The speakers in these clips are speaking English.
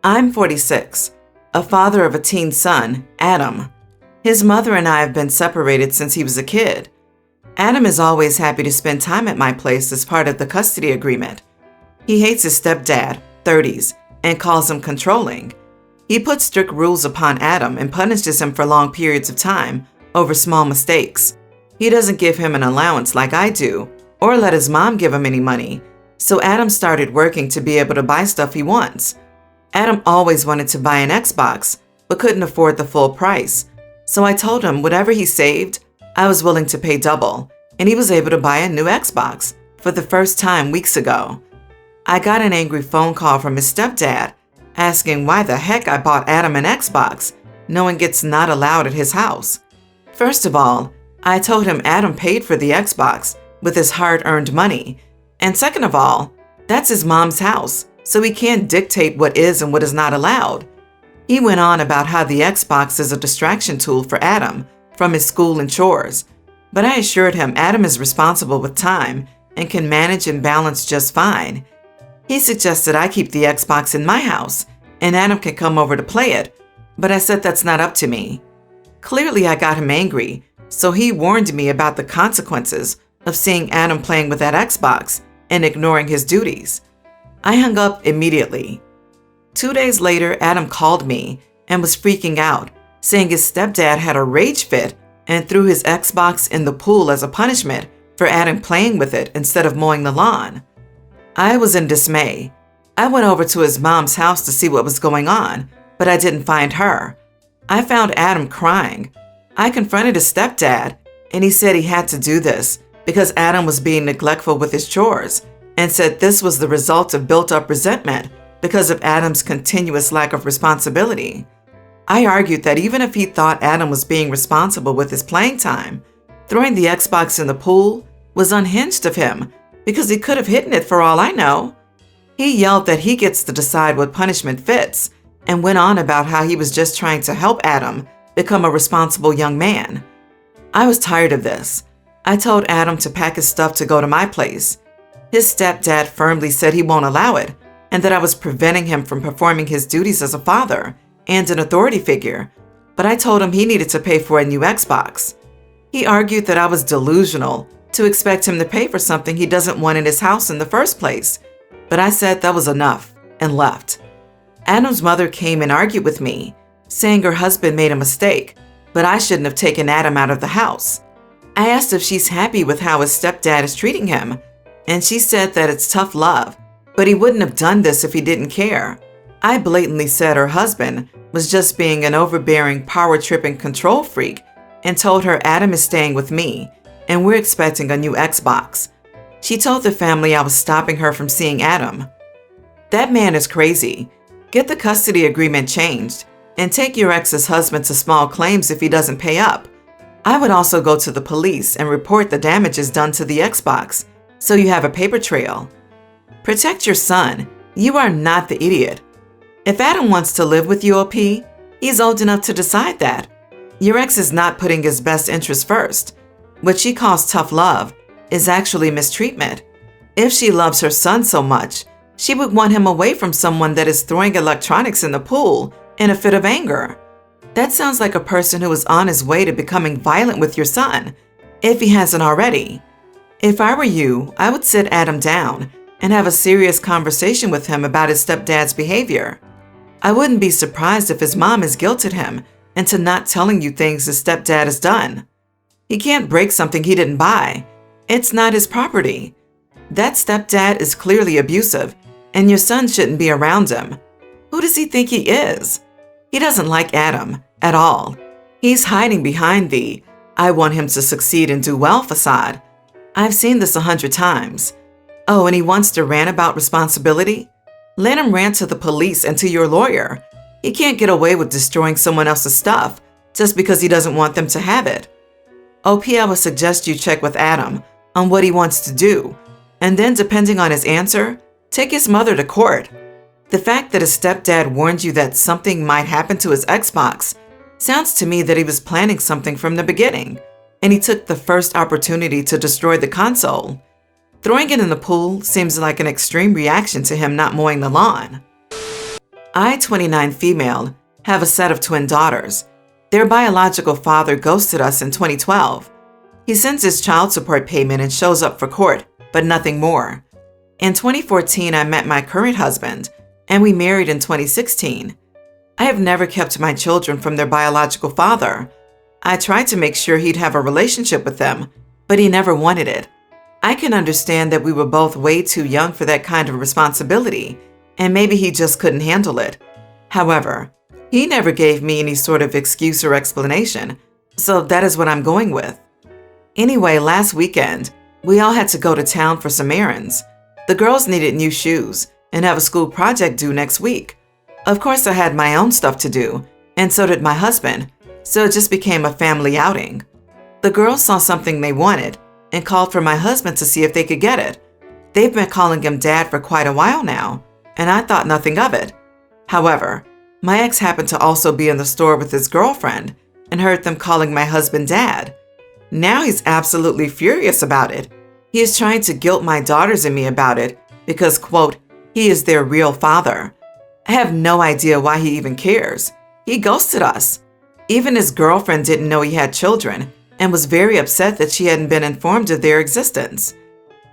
I'm 46, a father of a teen son, Adam. His mother and I have been separated since he was a kid. Adam is always happy to spend time at my place as part of the custody agreement. He hates his stepdad, 30s, and calls him controlling. He puts strict rules upon Adam and punishes him for long periods of time over small mistakes. He doesn't give him an allowance like I do, or let his mom give him any money, so Adam started working to be able to buy stuff he wants. Adam always wanted to buy an Xbox, but couldn't afford the full price. So I told him whatever he saved, I was willing to pay double, and he was able to buy a new Xbox for the first time weeks ago. I got an angry phone call from his stepdad asking why the heck I bought Adam an Xbox, knowing it's not allowed at his house. First of all, I told him Adam paid for the Xbox with his hard-earned money, and second of all, that's his mom's house, so he can't dictate what is and what is not allowed. He went on about how the Xbox is a distraction tool for Adam from his school and chores, but I assured him Adam is responsible with time and can manage and balance just fine. He suggested I keep the Xbox in my house and Adam can come over to play it, but I said that's not up to me. Clearly I got him angry, so he warned me about the consequences of seeing Adam playing with that Xbox and ignoring his duties. I hung up immediately. 2 days later, Adam called me and was freaking out, saying his stepdad had a rage fit and threw his Xbox in the pool as a punishment for Adam playing with it instead of mowing the lawn. I was in dismay. I went over to his mom's house to see what was going on, but I didn't find her. I found Adam crying. I confronted his stepdad, and he said he had to do this because Adam was being neglectful with his chores, and said this was the result of built-up resentment because of Adam's continuous lack of responsibility. I argued that even if he thought Adam was being responsible with his playing time, throwing the Xbox in the pool was unhinged of him because he could have hidden it for all I know. He yelled that he gets to decide what punishment fits and went on about how he was just trying to help Adam become a responsible young man. I was tired of this. I told Adam to pack his stuff to go to my place. His stepdad firmly said he won't allow it and that I was preventing him from performing his duties as a father and an authority figure, but I told him he needed to pay for a new Xbox. He argued that I was delusional to expect him to pay for something he doesn't want in his house in the first place, but I said that was enough and left. Adam's mother came and argued with me, saying her husband made a mistake, but I shouldn't have taken Adam out of the house. I asked if she's happy with how his stepdad is treating him, and she said that it's tough love, but he wouldn't have done this if he didn't care. I blatantly said her husband was just being an overbearing, power-tripping control freak and told her Adam is staying with me and we're expecting a new Xbox. She told the family I was stopping her from seeing Adam. That man is crazy. Get the custody agreement changed and take your ex's husband to small claims if he doesn't pay up. I would also go to the police and report the damages done to the Xbox so you have a paper trail. Protect your son. You are not the idiot. If Adam wants to live with you, OP, he's old enough to decide that. Your ex is not putting his best interest first. What she calls tough love is actually mistreatment. If she loves her son so much, she would want him away from someone that is throwing electronics in the pool in a fit of anger. That sounds like a person who is on his way to becoming violent with your son, if he hasn't already. If I were you, I would sit Adam down and have a serious conversation with him about his stepdad's behavior. I wouldn't be surprised if his mom has guilted him into not telling you things his stepdad has done. He can't break something he didn't buy. It's not his property. That stepdad is clearly abusive, and your son shouldn't be around him. Who does he think he is? He doesn't like Adam at all. He's hiding behind the "I want him to succeed and do well" facade. I've seen this 100 times. Oh, and he wants to rant about responsibility? Let him rant to the police and to your lawyer. He can't get away with destroying someone else's stuff just because he doesn't want them to have it. OP, I would suggest you check with Adam on what he wants to do, and then depending on his answer, take his mother to court. The fact that his stepdad warned you that something might happen to his Xbox sounds to me that he was planning something from the beginning, and he took the first opportunity to destroy the console. Throwing it in the pool seems like an extreme reaction to him not mowing the lawn. I, 29 female, have a set of twin daughters. Their biological father ghosted us in 2012. He sends his child support payment and shows up for court, but nothing more. In 2014, I met my current husband, and we married in 2016. I have never kept my children from their biological father. I tried to make sure he'd have a relationship with them, but he never wanted it. I can understand that we were both way too young for that kind of responsibility, and maybe he just couldn't handle it. However, he never gave me any sort of excuse or explanation, so that is what I'm going with. Anyway, last weekend, we all had to go to town for some errands. The girls needed new shoes and have a school project due next week. Of course, I had my own stuff to do, and so did my husband, so it just became a family outing. The girls saw something they wanted and called for my husband to see if they could get it. They've been calling him Dad for quite a while now, and I thought nothing of it. However, my ex happened to also be in the store with his girlfriend and heard them calling my husband Dad. Now he's absolutely furious about it. He is trying to guilt my daughters and me about it because, quote, he is their real father. I have no idea why he even cares. He ghosted us. Even his girlfriend didn't know he had children and was very upset that she hadn't been informed of their existence.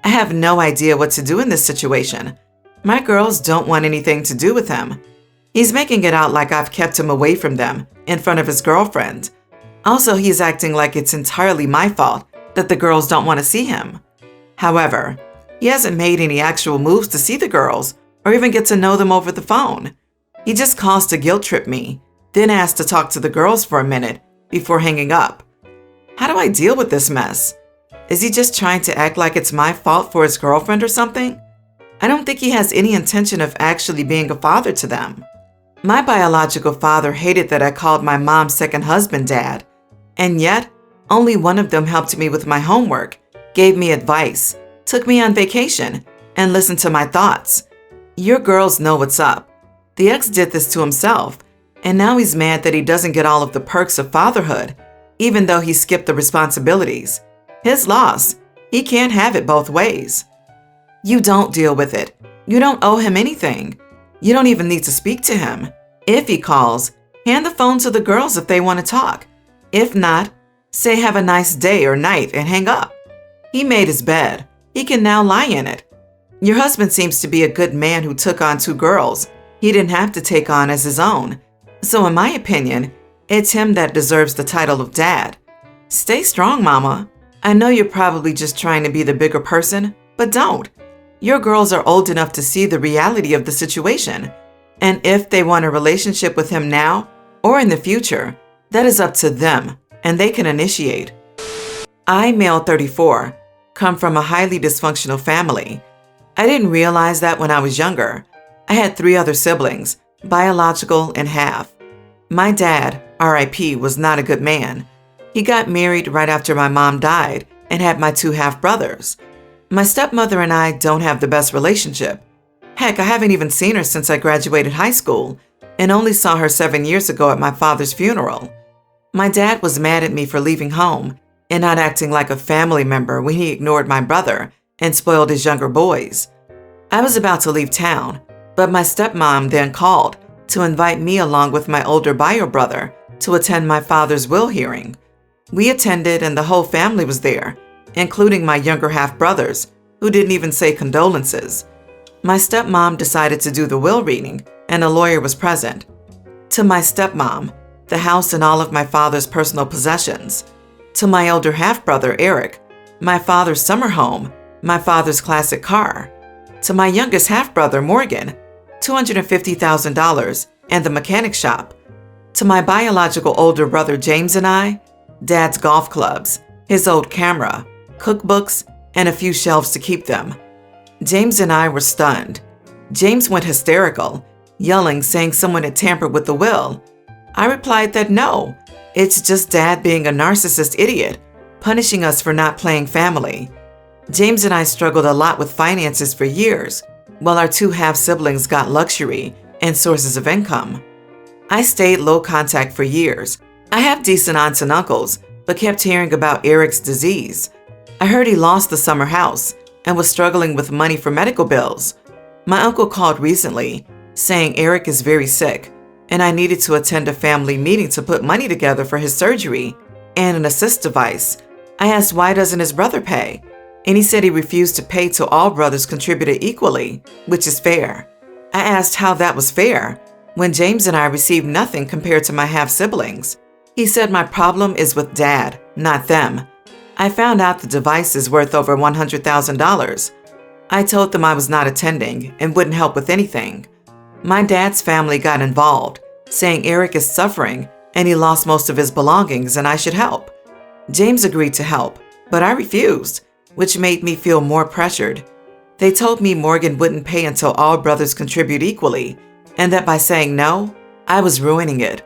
I have no idea what to do in this situation. My girls don't want anything to do with him. He's making it out like I've kept him away from them in front of his girlfriend. Also, he's acting like it's entirely my fault that the girls don't want to see him. However, he hasn't made any actual moves to see the girls or even get to know them over the phone. He just calls to guilt trip me, then asks to talk to the girls for a minute before hanging up. How do I deal with this mess? Is he just trying to act like it's my fault for his girlfriend or something? I don't think he has any intention of actually being a father to them. My biological father hated that I called my mom's second husband Dad, and yet only one of them helped me with my homework, gave me advice, took me on vacation, and listened to my thoughts. Your girls know what's up. The ex did this to himself, and now he's mad that he doesn't get all of the perks of fatherhood, even though he skipped the responsibilities. His loss. He can't have it both ways. You don't deal with it. You don't owe him anything. You don't even need to speak to him. If he calls, hand the phone to the girls if they want to talk. If not, say have a nice day or night and hang up. He made his bed. He can now lie in it. Your husband seems to be a good man who took on 2 girls he didn't have to take on as his own. So in my opinion, it's him that deserves the title of Dad. Stay strong, Mama. I know you're probably just trying to be the bigger person, but don't. Your girls are old enough to see the reality of the situation. And if they want a relationship with him now or in the future, that is up to them, and they can initiate. I, male 34, come from a highly dysfunctional family. I didn't realize that when I was younger. I had 3 other siblings, biological and half. My dad, RIP, was not a good man. He got married right after my mom died and had my 2 half-brothers. My stepmother and I don't have the best relationship. Heck, I haven't even seen her since I graduated high school and only saw her 7 years ago at my father's funeral. My dad was mad at me for leaving home and not acting like a family member when he ignored my brother and spoiled his younger boys. I was about to leave town, but my stepmom then called to invite me along with my older bio brother to attend my father's will hearing. We attended and the whole family was there, including my younger half-brothers, who didn't even say condolences. My stepmom decided to do the will reading, and a lawyer was present. To my stepmom, the house and all of my father's personal possessions. To my older half-brother, Eric, my father's summer home, my father's classic car. To my youngest half-brother, Morgan, $250,000 and the mechanic shop. To my biological older brother, James, and I, Dad's golf clubs, his old camera, cookbooks, and a few shelves to keep them. James and I were stunned. James went hysterical, yelling, saying someone had tampered with the will. I replied that no, it's just Dad being a narcissist idiot, punishing us for not playing family. James and I struggled a lot with finances for years, while our 2 half-siblings got luxury and sources of income. I stayed low contact for years. I have decent aunts and uncles, but kept hearing about Eric's disease. I heard he lost the summer house and was struggling with money for medical bills. My uncle called recently saying Eric is very sick, and I needed to attend a family meeting to put money together for his surgery and an assist device. I asked why doesn't his brother pay, and he said he refused to pay till all brothers contributed equally, which is fair. I asked how that was fair when James and I received nothing compared to my half-siblings. He said my problem is with Dad, not them. I found out the device is worth over $100,000. I told them I was not attending and wouldn't help with anything. My dad's family got involved, saying Eric is suffering and he lost most of his belongings and I should help. James agreed to help, but I refused, which made me feel more pressured. They told me Morgan wouldn't pay until all brothers contribute equally, and that by saying no, I was ruining it.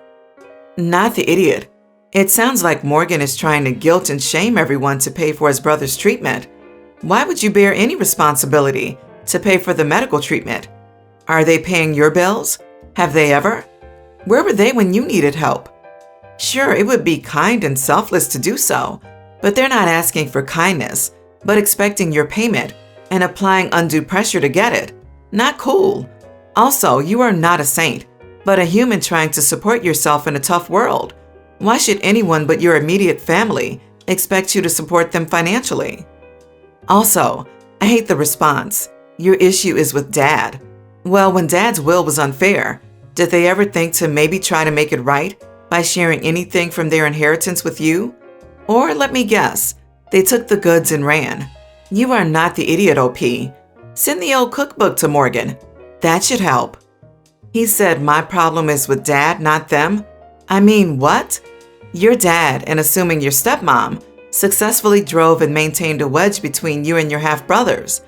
Not the idiot. It sounds like Morgan is trying to guilt and shame everyone to pay for his brother's treatment. Why would you bear any responsibility to pay for the medical treatment? Are they paying your bills? Have they ever? Where were they when you needed help? Sure, it would be kind and selfless to do so, but they're not asking for kindness, but expecting your payment and applying undue pressure to get it. Not cool. Also, you are not a saint, but a human trying to support yourself in a tough world. Why should anyone but your immediate family expect you to support them financially? Also, I hate the response. Your issue is with Dad. Well, when Dad's will was unfair, did they ever think to maybe try to make it right by sharing anything from their inheritance with you? Or let me guess, they took the goods and ran. You are not the idiot, OP. Send the old cookbook to Morgan. That should help. He said my problem is with Dad, not them. I mean, what? Your dad, and assuming your stepmom, successfully drove and maintained a wedge between you and your half-brothers.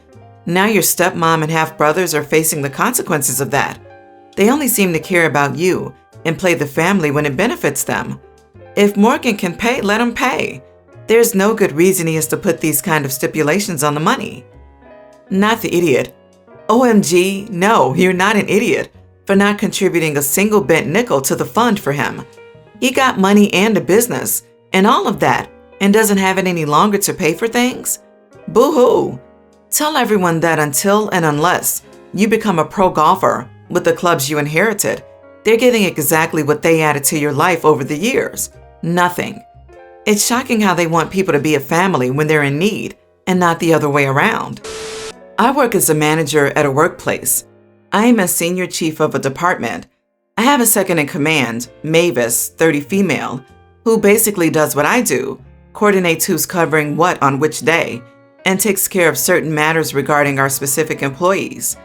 Now your stepmom and half-brothers are facing the consequences of that. They only seem to care about you and play the family when it benefits them. If Morgan can pay, let him pay. There's no good reason he has to put these kind of stipulations on the money. Not the idiot. OMG, no, you're not an idiot for not contributing a single bent nickel to the fund for him. He got money and a business and all of that and doesn't have it any longer to pay for things? Boo-hoo. Tell everyone that until and unless you become a pro golfer with the clubs you inherited, they're getting exactly what they added to your life over the years. Nothing. It's shocking how they want people to be a family when they're in need and not the other way around. I work as a manager at a workplace. I am a senior chief of a department. I have a second in command, Mavis, 30 female, who basically does what I do, coordinates who's covering what on which day, and takes care of certain matters regarding our specific employees.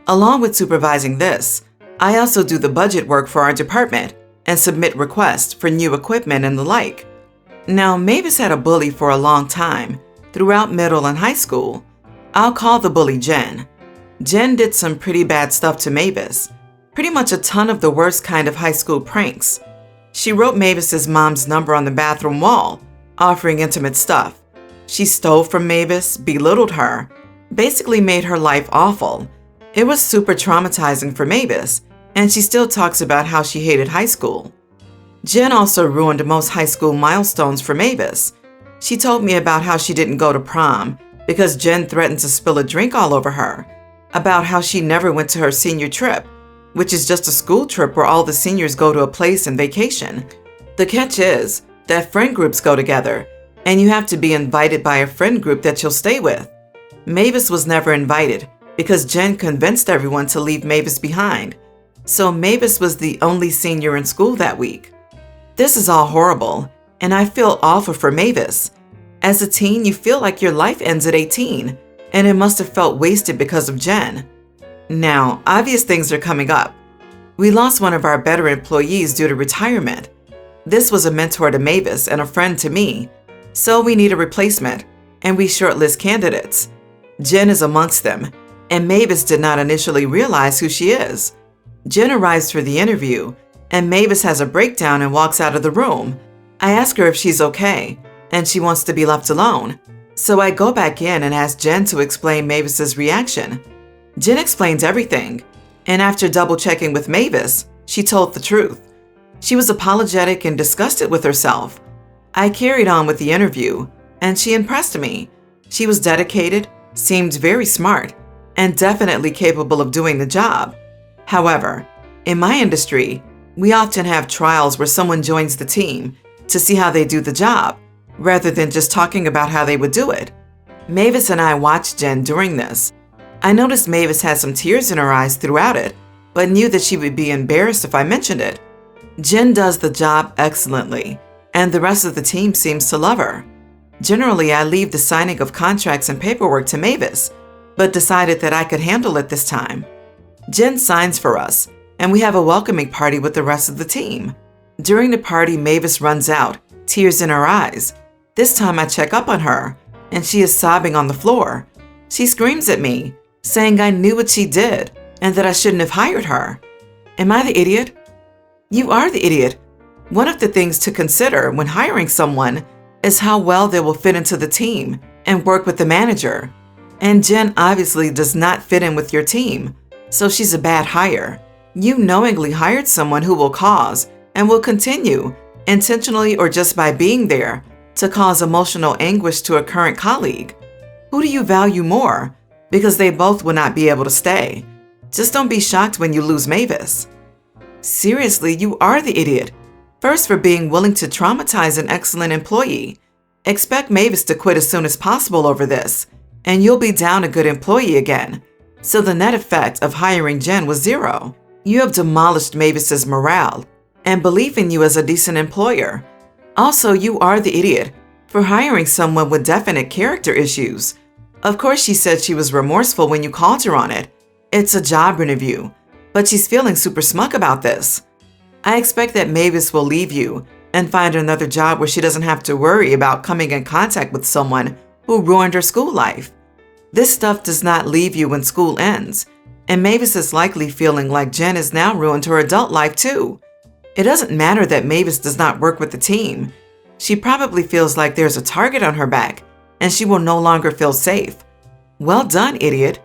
Along with supervising this, I also do the budget work for our department and submit requests for new equipment and the like. Now, Mavis had a bully for a long time, throughout middle and high school. I'll call the bully Jen. Jen did some pretty bad stuff to Mavis, pretty much a ton of the worst kind of high school pranks. She wrote Mavis's mom's number on the bathroom wall, offering intimate stuff. She stole from Mavis, belittled her, basically made her life awful. It was super traumatizing for Mavis, and she still talks about how she hated high school. Jen also ruined most high school milestones for Mavis. She told me about how she didn't go to prom because Jen threatened to spill a drink all over her, about how she never went to her senior trip, which is just a school trip where all the seniors go to a place and vacation. The catch is that friend groups go together, and you have to be invited by a friend group that you'll stay with. Mavis was never invited because Jen convinced everyone to leave Mavis behind, so Mavis was the only senior in school that week. This is all horrible, and I feel awful for Mavis. As a teen, you feel like your life ends at 18, and it must have felt wasted because of Jen. Now, obvious things are coming up. We lost one of our better employees due to retirement. This was a mentor to Mavis and a friend to me, so we need a replacement, and we shortlist candidates. Jen is amongst them, and Mavis did not initially realize who she is. Jen arrives for the interview, and Mavis has a breakdown and walks out of the room. I ask her if she's okay, and she wants to be left alone. So I go back in and ask Jen to explain Mavis's reaction. Jen explains everything, and after double-checking with Mavis, she told the truth. She was apologetic and disgusted with herself. I carried on with the interview, and she impressed me. She was dedicated, seemed very smart, and definitely capable of doing the job. However, in my industry, we often have trials where someone joins the team to see how they do the job, rather than just talking about how they would do it. Mavis and I watched Jen during this. I noticed Mavis had some tears in her eyes throughout it, but knew that she would be embarrassed if I mentioned it. Jen does the job excellently, and the rest of the team seems to love her. Generally, I leave the signing of contracts and paperwork to Mavis, but decided that I could handle it this time. Jen signs for us, and we have a welcoming party with the rest of the team. During the party, Mavis runs out, tears in her eyes. This time I check up on her, and she is sobbing on the floor. She screams at me, saying I knew what she did and that I shouldn't have hired her. Am I the idiot? You are the idiot. One of the things to consider when hiring someone is how well they will fit into the team and work with the manager. And Jen obviously does not fit in with your team, so she's a bad hire. You knowingly hired someone who will cause and will continue, intentionally or just by being there, to cause emotional anguish to a current colleague. Who do you value more? Because they both will not be able to stay. Just don't be shocked when you lose Mavis. Seriously, you are the idiot. First, for being willing to traumatize an excellent employee. Expect Mavis to quit as soon as possible over this, and you'll be down a good employee again. So the net effect of hiring Jen was zero. You have demolished Mavis's morale and belief in you as a decent employer. Also, you are the idiot for hiring someone with definite character issues. Of course, she said she was remorseful when you called her on it. It's a job interview, but she's feeling super smug about this. I expect that Mavis will leave you and find another job where she doesn't have to worry about coming in contact with someone who ruined her school life. This stuff does not leave you when school ends, and Mavis is likely feeling like Jen has now ruined her adult life too. It doesn't matter that Mavis does not work with the team. She probably feels like there's a target on her back, and she will no longer feel safe. Well done, idiot.